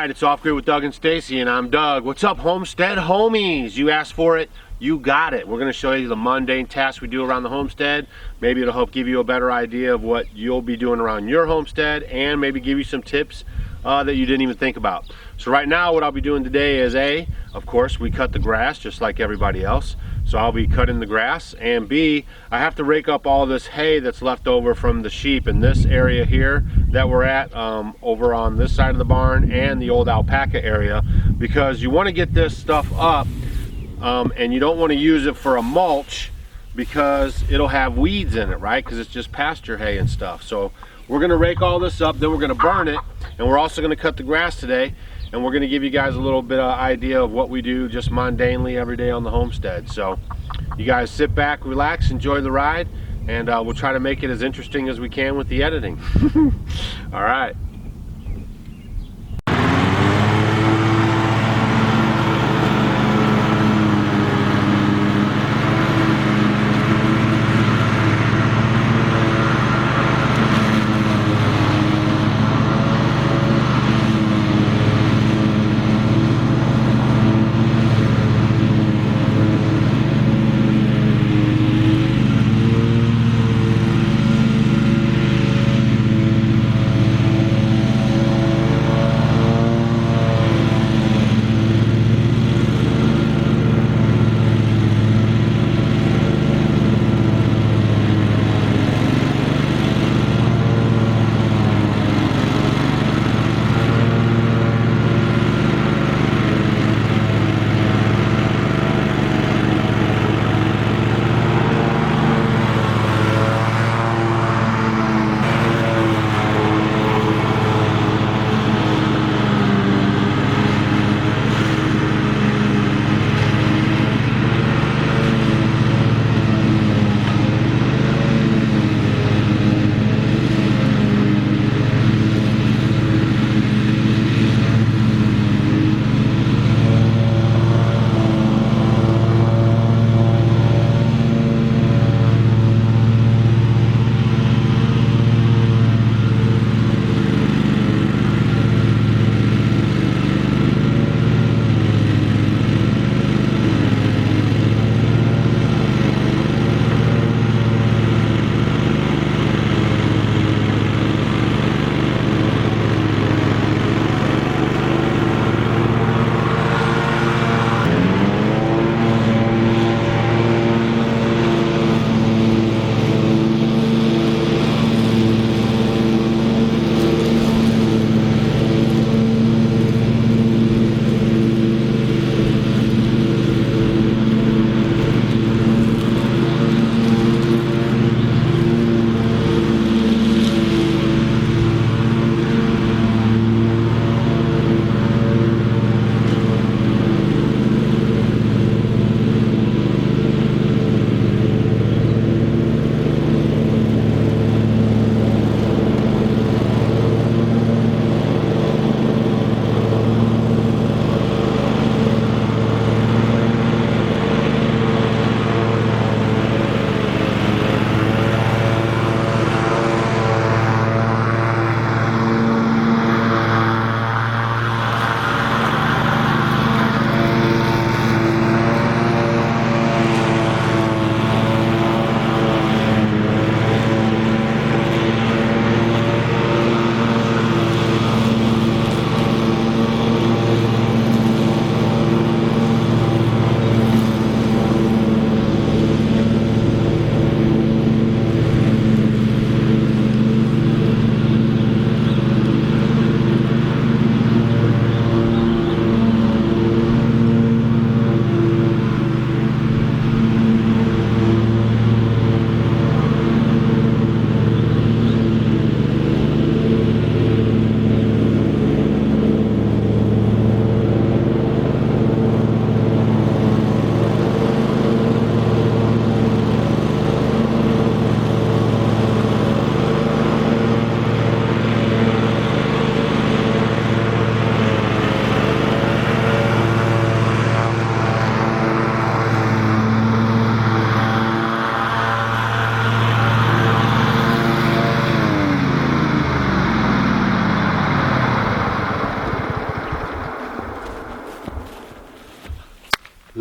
Alright, it's Off Grid with Doug and Stacy, and I'm Doug. What's up, homestead homies? You asked for it, you got it. We're going to show you the mundane tasks we do around the homestead. Maybe it'll help give you a better idea of what you'll be doing around your homestead, and maybe give you some tips that you didn't even think about. So right now, what I'll be doing today is A, of course, we cut the grass just like everybody else. So I'll be cutting the grass, and B, I have to rake up all this hay that's left over from the sheep in this area here that we're at, over on this side of the barn and the old alpaca area, because you want to get this stuff up, and you don't want to use it for a mulch because it'll have weeds in it, right? Because it's just pasture hay and stuff. So we're going to rake all this up, then we're going to burn it, and we're also going to cut the grass today. And we're going to give you guys a little bit of idea of what we do just mundanely every day on the homestead. So you guys sit back, relax, enjoy the ride, and we'll try to make it as interesting as we can with the editing. All right.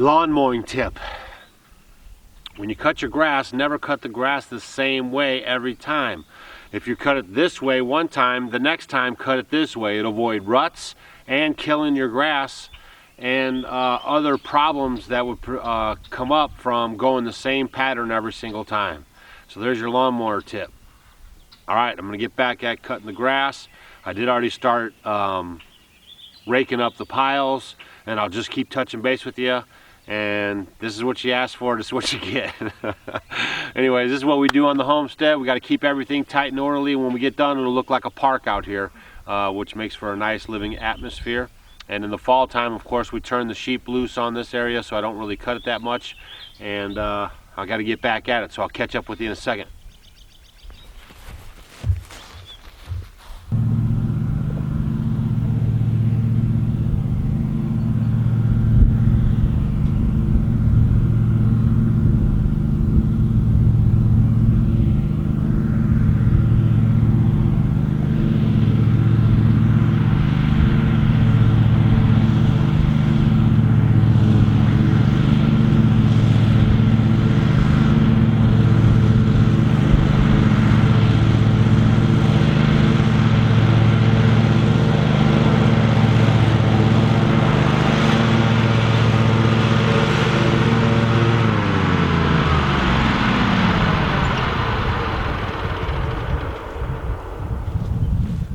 Lawn mowing tip. When you cut your grass, never cut the grass the same way every time. If you cut it this way one time, the next time cut it this way. It'll avoid ruts and killing your grass and other problems that would come up from going the same pattern every single time. So there's your lawnmower tip. Alright, I'm going to get back at cutting the grass. I did already start raking up the piles, and I'll just keep touching base with you. And this is what you asked for, this is what you get. Anyways, this is what we do on the homestead. We got to keep everything tight and orderly. When we get done, it'll look like a park out here, which makes for a nice living atmosphere. And in the fall time, of course, we turn the sheep loose on this area, so I don't really cut it that much. And I got to get back at it, so I'll catch up with you in a second.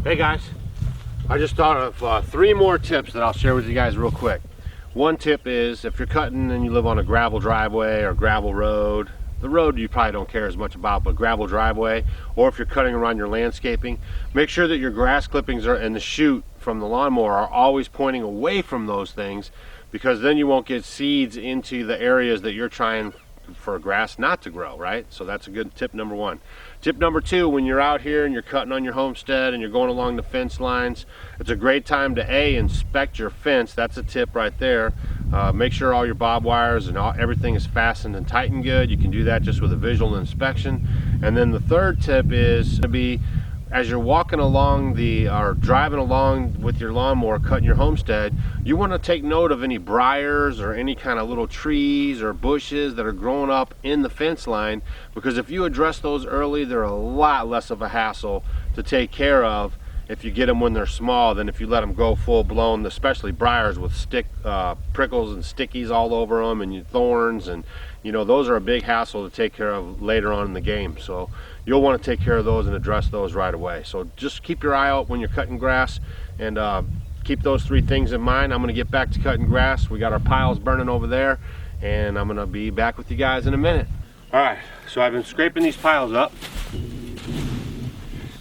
Hey guys, I just thought of 3 more tips that I'll share with you guys real quick. One tip is if you're cutting and you live on a gravel driveway or gravel road, the road you probably don't care as much about, but gravel driveway, or if you're cutting around your landscaping, make sure that your grass clippings and the chute from the lawnmower are always pointing away from those things, because then you won't get seeds into the areas that you're trying for grass not to grow, right? So that's a good tip number 1. Tip number 2, when you're out here and you're cutting on your homestead and you're going along the fence lines, it's a great time to inspect your fence. That's a tip right there. Make sure all your bob wires and everything is fastened and tightened good. You can do that just with a visual inspection. And then the third tip is to be, as you're walking along or driving along with your lawnmower cutting your homestead, you want to take note of any briars or any kind of little trees or bushes that are growing up in the fence line, because if you address those early, they're a lot less of a hassle to take care of if you get them when they're small than if you let them go full blown, especially briars with prickles and stickies all over them and thorns, and those are a big hassle to take care of later on in the game. So you'll want to take care of those and address those right away. So just keep your eye out when you're cutting grass, and keep those 3 things in mind. I'm going to get back to cutting grass. We got our piles burning over there, and I'm going to be back with you guys in a minute. Alright, so I've been scraping these piles up,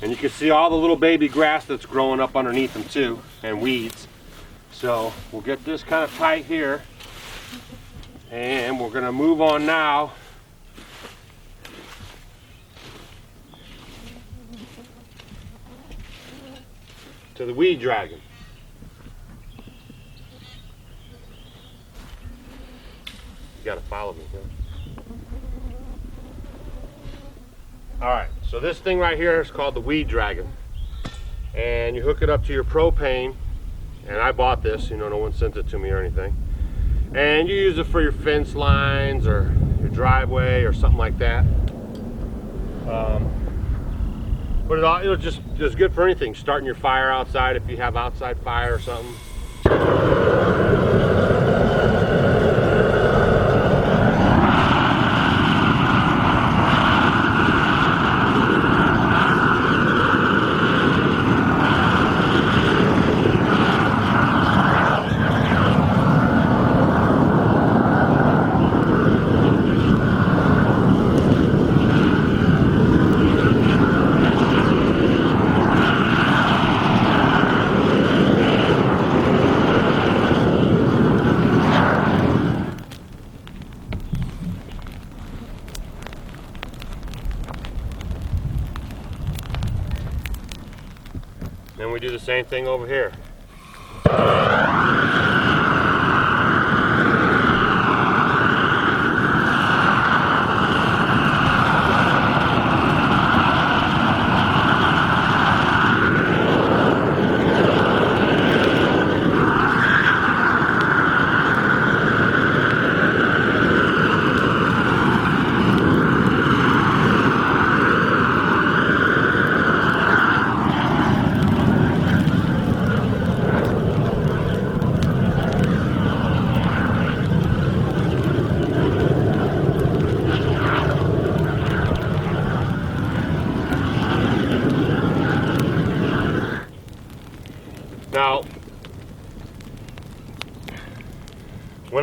and you can see all the little baby grass that's growing up underneath them too, and weeds. So we'll get this kind of tight here, and we're going to move on now to the weed dragon. You gotta follow me, huh? Alright, so this thing right here is called the weed dragon, and you hook it up to your propane, and I bought this, no one sent it to me or anything, and you use it for your fence lines or your driveway or something like that. But it'll just is good for anything, starting your fire outside if you have outside fire or something. Then we do the same thing over here.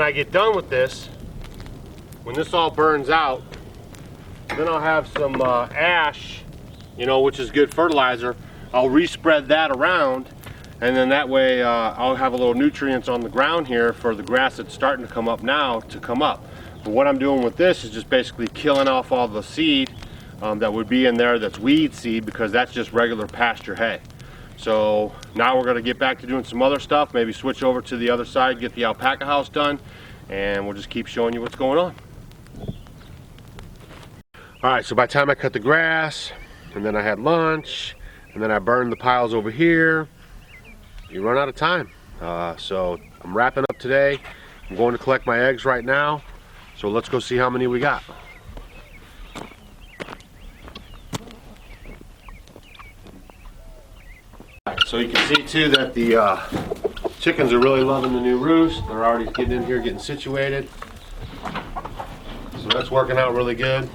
I get done with this, when this all burns out, then I'll have some ash, you know, which is good fertilizer. I'll respread that around, and then that way I'll have a little nutrients on the ground here for the grass that's starting to come up now to come up. But what I'm doing with this is just basically killing off all the seed that would be in there that's weed seed, because that's just regular pasture hay. So now we're going to get back to doing some other stuff, maybe switch over to the other side, get the alpaca house done, and we'll just keep showing you what's going on. Alright, so by the time I cut the grass, and then I had lunch, and then I burned the piles over here, you run out of time. So I'm wrapping up today. I'm going to collect my eggs right now, so let's go see how many we got. So you can see too that the chickens are really loving the new roost. They're already getting in here, getting situated. So that's working out really good.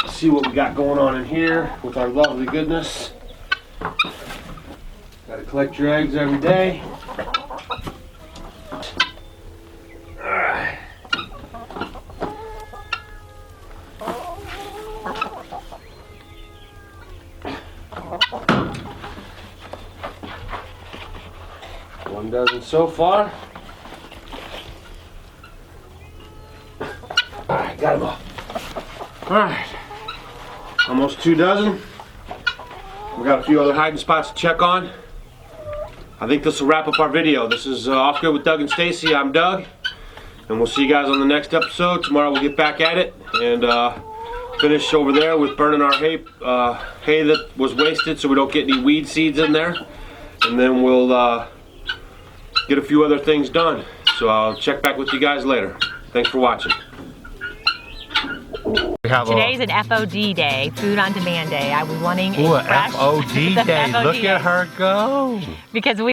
Let's see what we got going on in here with our lovely goodness. Got to collect your eggs every day. Alright. One dozen so far. Alright, got them all. Alright, almost 2 dozen. We got a few other hiding spots to check on. I think this will wrap up our video. This is Off Grid with Doug and Stacy. I'm Doug, and we'll see you guys on the next episode. Tomorrow we'll get back at it and finish over there with burning our hay that was wasted, so we don't get any weed seeds in there. And then we'll get a few other things done. So I'll check back with you guys later. Thanks for watching. Today's an FOD day, food on demand day. I was wanting a fresh FOD day. FOD Look at her go. Because we